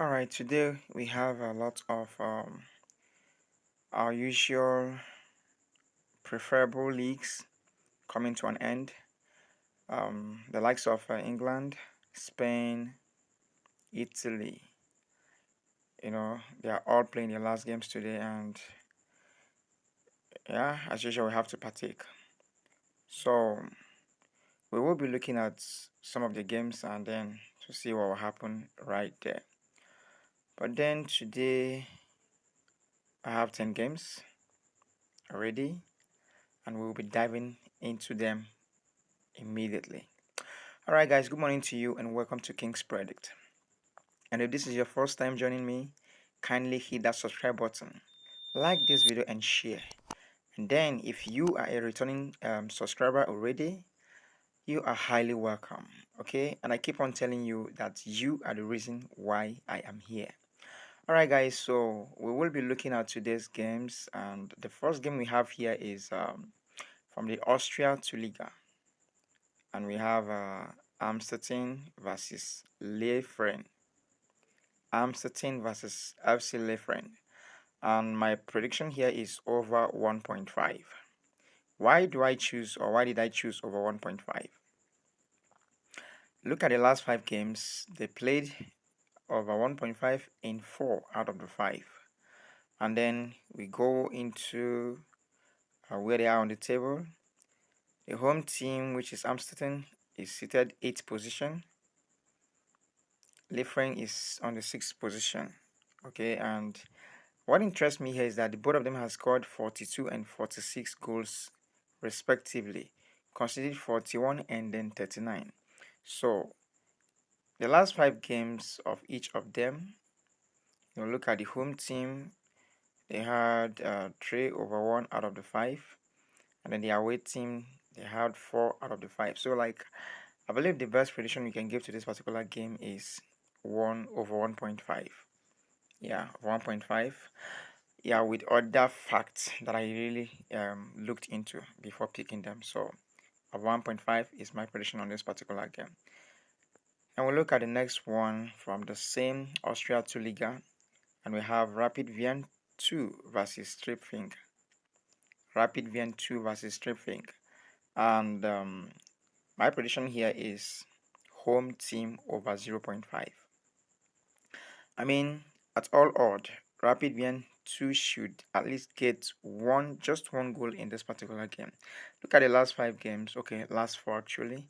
All right, today we have a lot of our usual preferable leagues coming to an end. The likes of England, Spain, Italy, they are all playing their last games today, and yeah, as usual, we have to partake. So we will be looking at some of the games and then to see what will happen right there. But then today, I have 10 games already, and we will be diving into them immediately. Alright, guys, good morning to you and welcome to King's Predict. And if this is your first time joining me, kindly hit that subscribe button, like this video, and share. And then, if you are a returning subscriber already, you are highly welcome. Okay, and I keep on telling you that you are the reason why I am here. Alright, guys, so we will be looking at today's games, and the first game we have here is from the Austria to Liga, and we have Amstetten versus Leefren. Amstetten versus FC Leefren. And my prediction here is over 1.5. Why do I choose, or why did I choose over 1.5? Look at the last 5 games. They played over 1.5 in 4 out of the 5. And then we go into where they are on the table. The home team, which is Amstetten, is seated 8th position. Leefren is on the 6th position. Okay, and what interests me here is that both of them have scored 42 and 46 goals respectively, conceded 41 and then 39. So the last 5 games of each of them, look at the home team, they had 3 over 1 out of the 5, and then the away team, they had 4 out of the 5. So I believe the best prediction we can give to this particular game is 1 over 1.5. Yeah, 1.5. Yeah, with other facts that I really looked into before picking them. So a 1.5 is my prediction on this particular game. And we'll look at the next one from the same Austria 2 Liga, and we have Rapid Wien 2 versus Stripfing. Rapid Wien 2 versus Stripfing. And my prediction here is home team over 0.5. I mean, at all odd, Rapid Wien 2 should at least get just one goal in this particular game. Look at the last 5 games. Okay, last 4 actually.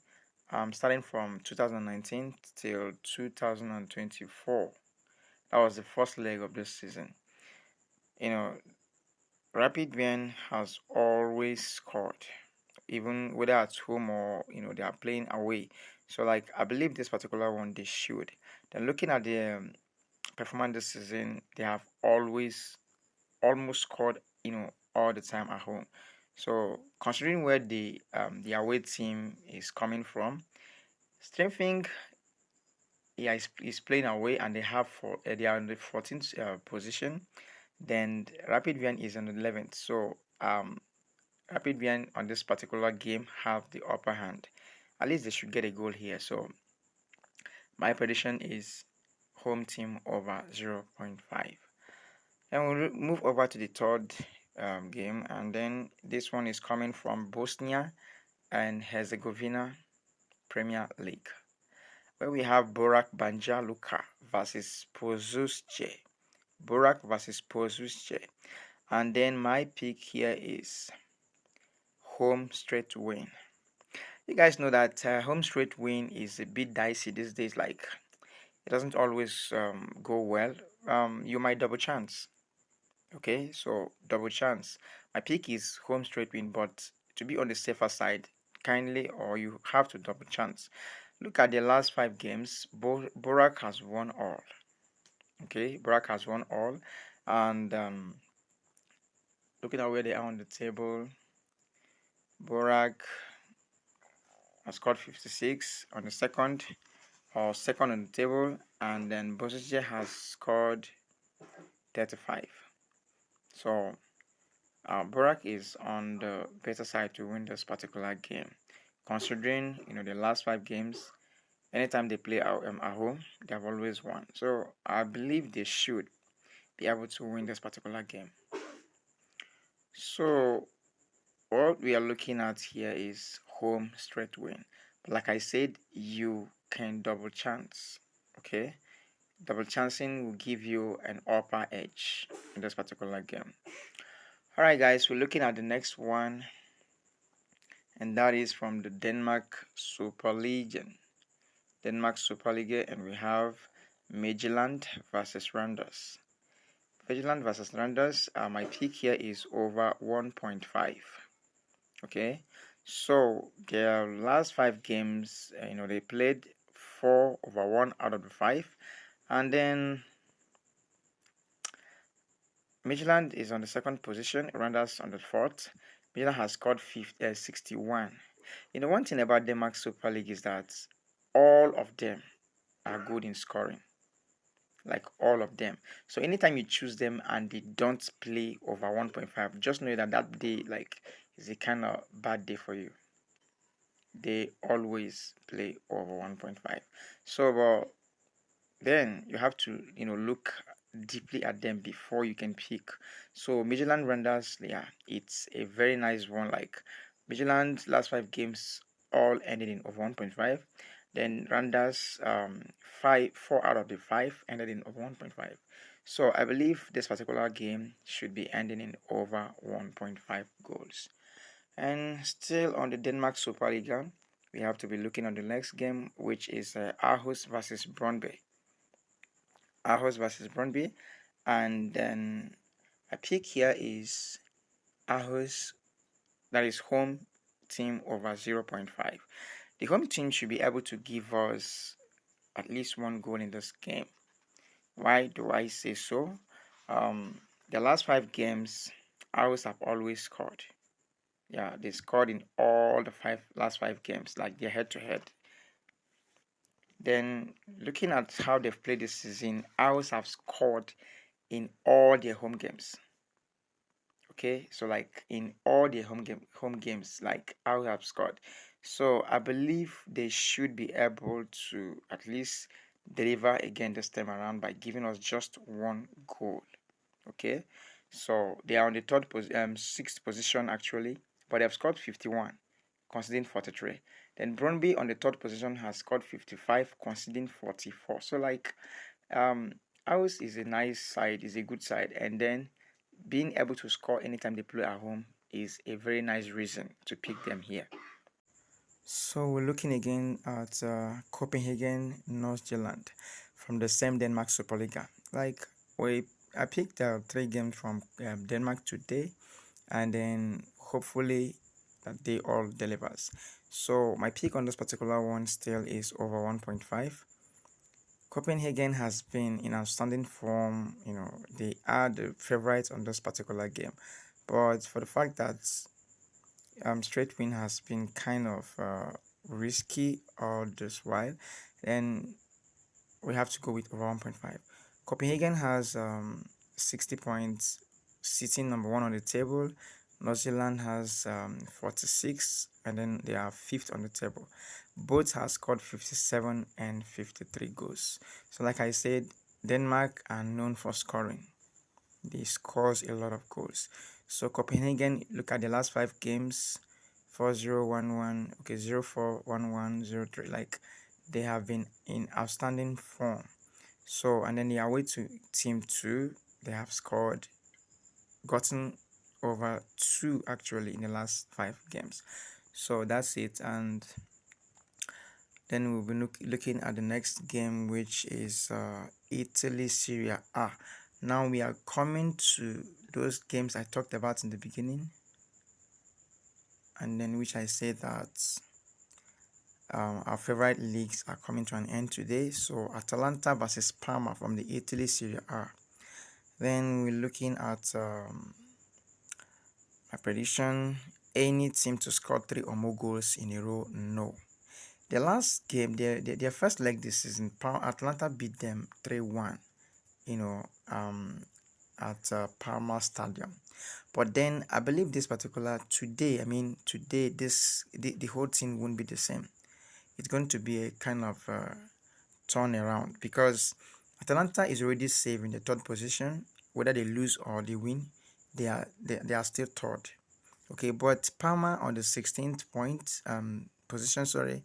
Starting from 2019 till 2024. That was the first leg of this season. You know, Rapid Wien has always scored, even whether at home or they are playing away. So I believe this particular one they should. Then looking at the performance this season, they have almost scored, all the time at home. So considering where the away team is coming from, Strengthing, yeah, is playing away, and they are in the 14th position. Then Rapid Wien is on the 11th. So Rapid Wien on this particular game have the upper hand. At least they should get a goal here. So my prediction is home team over 0.5. Then we'll move over to the third game, and then this one is coming from Bosnia and Herzegovina Premier League, where we have Borak Banja Luka versus Pozuzce. Borak versus Pozuzce. And then my pick here is home straight win. You guys know that home straight win is a bit dicey these days. It doesn't always go well. You might double chance. Okay, so double chance. My pick is home straight win, but to be on the safer side, kindly, or you have to double chance. Look at the last 5 games. Borak has won all. Okay, Borak has won all, and looking at where they are on the table, Borak has scored 56 on the second on the table, and then Bosije has scored 35. So Borak is on the better side to win this particular game, considering the last 5 games Anytime they play at home, they have always won. So I believe they should be able to win this particular game. So what we are looking at here is home straight win. But like I said, you can double chance. Okay, double chancing will give you an upper edge in this particular game. All right, guys, we're looking at the next one, and that is from the Denmark Super League. Denmark Super League, and we have Midtjylland versus Randers. Midtjylland versus Randers, my pick here is over 1.5. Okay, so their last 5 games, they played 4/1 out of the 5, and then Midtjylland is on the second position, Randers on the fourth. Midtjylland has scored 61. One thing about Denmark Super League is that all of them are good in scoring, like all of them. So anytime you choose them and they don't play over 1.5, just know that that day is a kind of bad day for you. They always play over 1.5. So then you have to look deeply at them before you can pick. So Midtjylland Randers, yeah, it's a very nice one. Like Midtjylland's last 5 games all ended in over 1.5. Then Randers, 4 out of the 5 ended in over 1.5. So I believe this particular game should be ending in over 1.5 goals. And still on the Denmark Superliga, we have to be looking at the next game, which is Aarhus versus Brøndby. Aarhus versus Brøndby, and then my pick here is Aarhus, that is home team over 0.5. The home team should be able to give us at least 1 goal in this game. Why do I say so? The last 5 games, Aarhus have always scored. Yeah, they scored in all the last 5 games, like they're head-to-head. Then looking at how they've played this season, Aarhus have scored in all their home games. Okay, so like in all their home games, like Aarhus have scored. So I believe they should be able to at least deliver again this time around by giving us just 1 goal. Okay, so they are on the sixth position actually, but they have scored 51, conceding 43. Then Brøndby on the 3rd position has scored 55, conceding 44. So like Aarhus is a nice side, is a good side, and then being able to score anytime they play at home is a very nice reason to pick them here. So we're looking again at Copenhagen, Nordsjælland from the same Denmark Superliga. Like I picked 3 games from Denmark today, and then hopefully that they all delivers. So my pick on this particular one still is over 1.5. Copenhagen has been in outstanding form. They are the favorites on this particular game, but for the fact that straight win has been kind of risky all this while, then we have to go with over 1.5. Copenhagen has 60 points, sitting number 1 on the table. New Zealand has 46, and then they are 5th on the table. Both have scored 57 and 53 goals. So like I said, Denmark are known for scoring. They scores a lot of goals. So Copenhagen, look at the last 5 games, 4-0-1-1, okay, 0-4-1-1, 0-3, like they have been in outstanding form. So, and then the away to team 2, they have gotten over 2 actually in the last 5 games. So that's it. And then we'll be looking at the next game, which is Italy Serie A. Now we are coming to those games I talked about in the beginning, and then which I said that our favorite leagues are coming to an end today. So Atalanta versus Parma from the Italy Serie A. Then we're looking at my prediction: any team to score 3 or more goals in a row? No. The last game, their first leg this season, Atalanta beat them 3-1. At Parma Stadium. But then I believe this particular today, the whole thing won't be the same. it's going to be a kind of turnaround because Atalanta is already safe in the third position. Whether they lose or they win, they are still third. Okay, but Parma on the 16th point position, sorry,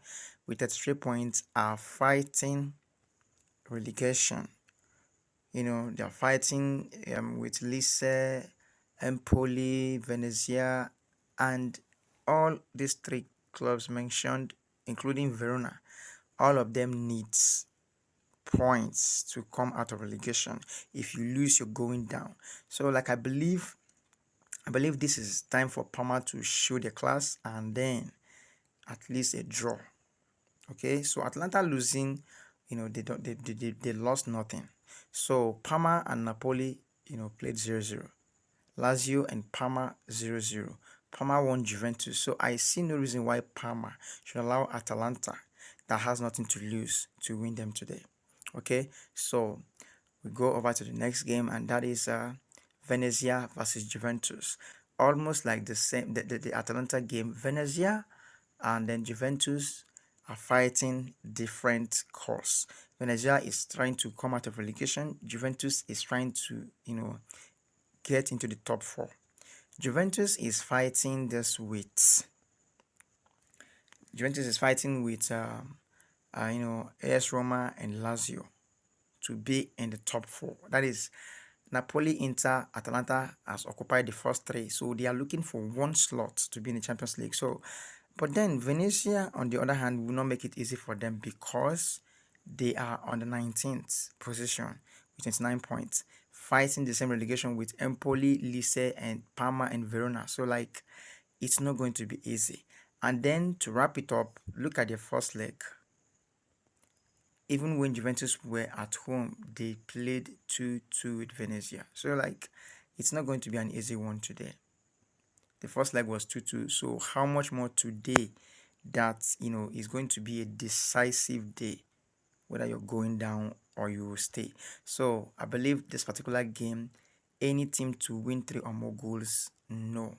with 33 points are fighting relegation. They're fighting with Lecce, Empoli, Venezia, and all these three clubs mentioned, including Verona. All of them needs points to come out of relegation. If you lose, you're going down. So, like I believe this is time for Parma to show the class and then at least a draw. Okay, so Atlanta losing, they lost nothing. So Parma and Napoli, played 0-0. Lazio and Parma 0-0. Parma won Juventus. So I see no reason why Parma should allow Atalanta, that has nothing to lose, to win them today. Okay, so we go over to the next game, and that is Venezia versus Juventus. Almost like the same, the Atalanta game. Venezia and then Juventus are fighting different course. Venezia is trying to come out of relegation. Juventus is trying to, get into the top four. Juventus is fighting this with. Juventus is fighting with, AS Roma and Lazio to be in the top four. That is, Napoli, Inter, Atalanta has occupied the first three, so they are looking for one slot to be in the Champions League. So, but then Venezia, on the other hand, will not make it easy for them because they are on the 19th position with 29 points, fighting the same relegation with Empoli, Lecce, and Parma and Verona. So, like, it's not going to be easy. And then to wrap it up, look at the first leg. Even when Juventus were at home, they played 2-2 with Venezia. So, like, it's not going to be an easy one today. The first leg was 2-2. So, how much more today that, is going to be a decisive day, whether you're going down or you will stay. So, I believe this particular game, any team to win 3 or more goals, no.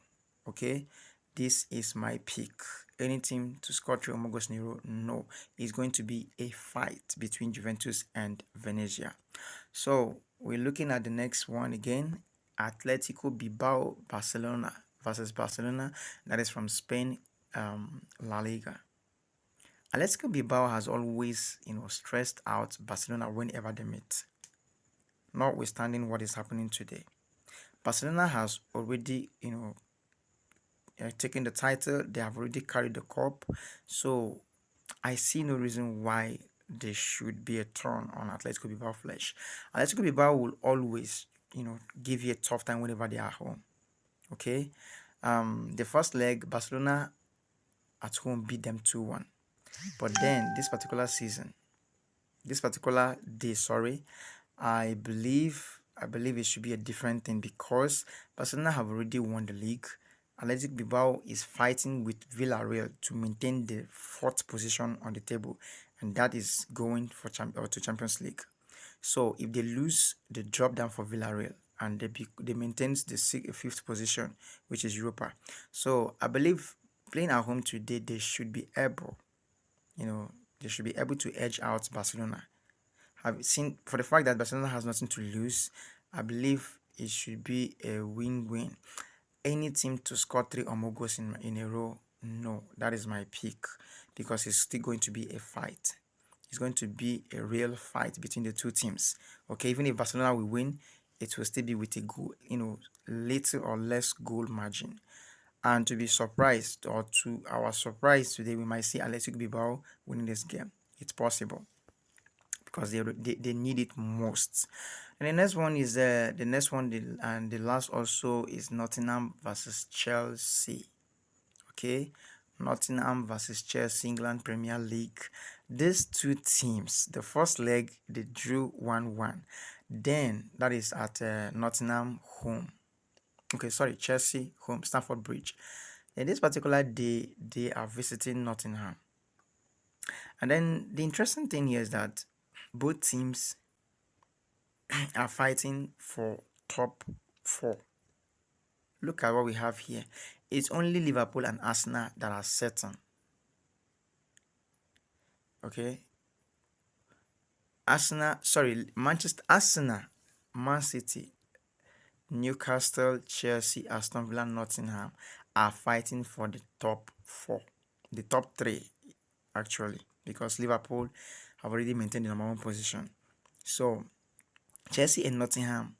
Okay? This is my pick. Any team to score 3 or more goals in a row, no. It's going to be a fight between Juventus and Venezia. So we're looking at the next one again. Atletico Bilbao Barcelona versus Barcelona. That is from Spain, La Liga. Atletico Bilbao has always, stressed out Barcelona whenever they meet, notwithstanding what is happening today. Barcelona has already, taken the title. They have already carried the cup. So I see no reason why there should be a turn on Atletico Bilbao flesh. Atletico Bilbao will always, give you a tough time whenever they are home. Okay? The first leg, Barcelona at home beat them 2-1. But then this particular day, I believe it should be a different thing because Barcelona have already won the league. Athletic Bilbao is fighting with Villarreal to maintain the 4th position on the table, and that is going for to Champions League. So if they lose, they drop down for Villarreal, and they maintain the 5th position, which is Europa. So I believe playing at home today, they should be able, to edge out Barcelona. I've seen, for the fact that Barcelona has nothing to lose, I believe it should be a win-win. Any team to score 3 or more goals in a row, no, that is my pick because it's still going to be a fight. It's going to be a real fight between the two teams. Okay, even if Barcelona will win, it will still be with a goal, little or less goal margin. And to be surprised, or to our surprise today, we might see Athletic Bilbao winning this game. It's possible because they need it most. And the next one is and the last also is Nottingham versus Chelsea. Okay, Nottingham versus Chelsea, England Premier League. These two teams, the first leg they drew 1-1. Then that is at Nottingham home. Okay, sorry, Chelsea home, Stamford Bridge. In this particular day, they are visiting Nottingham. And then the interesting thing here is that both teams are fighting for top 4. Look at what we have here. It's only Liverpool and Arsenal that are certain. Okay, Arsenal, Man City, Newcastle, Chelsea, Aston Villa, Nottingham are fighting for the top four, the top three actually, because Liverpool have already maintained the number one position. So Chelsea and Nottingham,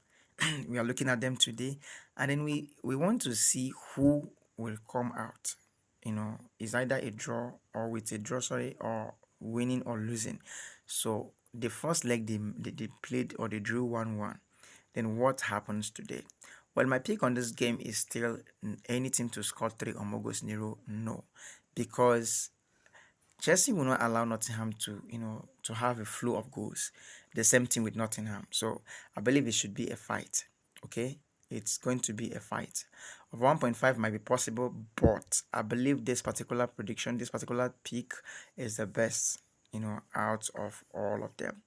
we are looking at them today, and then we want to see who will come out. It's either a draw or with a draw, sorry, or winning or losing. So the first leg they played or they drew 1-1. Then what happens today? Well, my pick on this game is still any team to score three or more goals in a row. No, because Chelsea will not allow Nottingham to have a flow of goals. The same thing with Nottingham. So I believe it should be a fight. Okay, it's going to be a fight. 1.5 might be possible, but I believe this particular prediction, this particular pick, is the best. Out of all of them.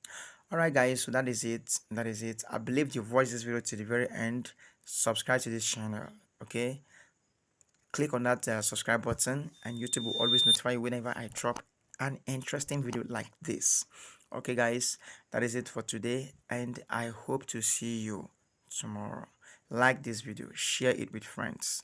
All right, guys. So that is it. That is it. I believe you've watched this video to the very end. Subscribe to this channel. Okay, click on that subscribe button, and YouTube will always notify you whenever I drop an interesting video like this. Okay, guys, that is it for today, and I hope to see you tomorrow. Like this video, share it with friends.